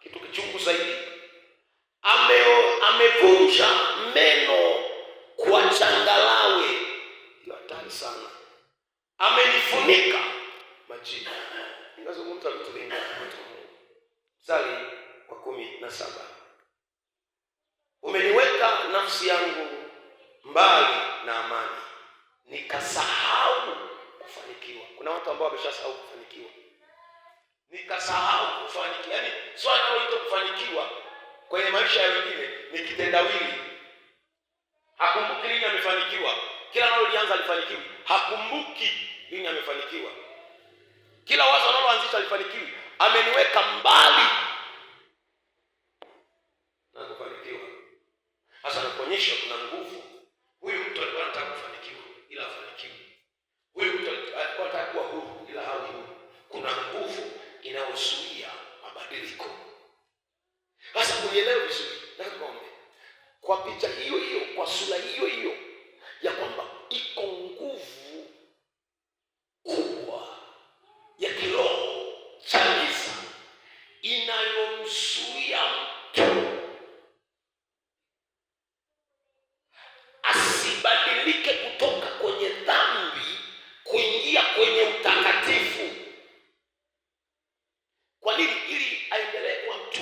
Kitu kichungu zaidi. Amevunja meno kwa changalawe. Hiyo hatari sana. Amenifunika majibu. Ninazungumza vitu vingi kwa Mungu. Mstari wa 17. Umeniweka nafsi yangu mbali na amani, nikasahau kufanikiwa. Kuna watu ambao wameshasahau kufanikiwa. Nikasahau kufanikiwa. Yaani swala linaloitwa kufanikiwa kwenye maisha ya wengine ni kitendawili. Hakumbuki lini amefanikiwa. Kila analolianza alifanikiwa. Hakumbuki lini amefanikiwa. Kila wazo analoanzisha alifanikiwa. Ameniweka mbali na kufanikiwa. Sasa nakuonyesha kuna nguvu. Huyu mtu alikuwa anataka kufanikiwa ila hafanikiwi. Huyu mtu alikuwa anataka kuwa huru ila hawi huru. Kuna nguvu inayozuia mabadiliko. Sasa kuelewa vizuri, nataka tuombe. Kwa picha hiyo hiyo, kwa sura hiyo hiyo ya kwamba iko nguvu kubwa ya kiroho chagiza inayomzuia mtu asibadilike kutoka kwenye dhambi kuingia kwenye utakatifu. Kwa nini? Ili aendelee kuwa mtu.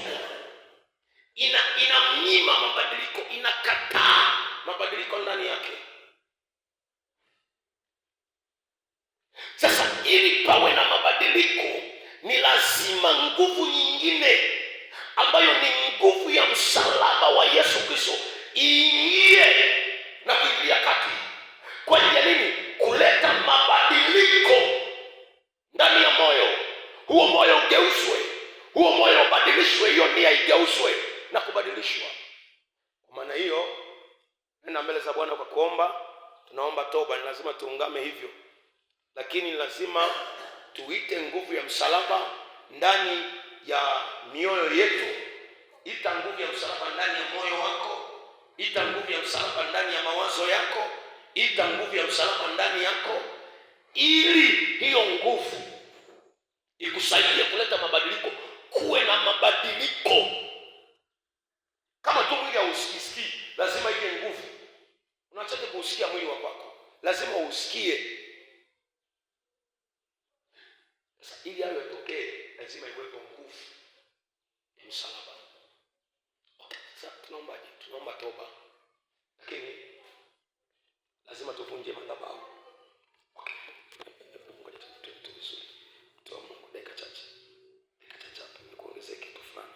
Inamnyima mabadiliko, inakataa mabadiliko ndani yake. Sasa ili pawe na mabadiliko ni lazima nguvu nyingine ambayo ni nguvu ya msalaba wa Yesu Kristo iingie na kuingilia kati. Kwa ajili ya nini? Kuleta mabadiliko ndani ya moyo. Huo moyo ugeuzwe, huo moyo ubadilishwe, hiyo nia igeuzwe na kubadilishwa. Kwa maana hiyo, nenda mbele za Bwana kwa kuomba. Tunaomba toba, ni lazima tuungame hivyo. Lakini lazima tuite nguvu ya msalaba ndani ya mioyo yetu. Ita nguvu ya msalaba ndani ya moyo wako. Ita nguvu ya msalaba ndani ya mawazo yako. Ita nguvu ya msalaba ndani yako, ili hiyo nguvu ikusaidie kuleta mabadiliko. Kuwe na mabadiliko. Kama tu mwili hausikii, lazima ile nguvu. Unataka kusikia mwili wako, lazima usikie. Sasa ili hayo yatokee, lazima iwepo nguvu ya msalaba. Okay, sasa tunaombaje? Tunaomba toba. Lakini lazima tuvunje madhabahu.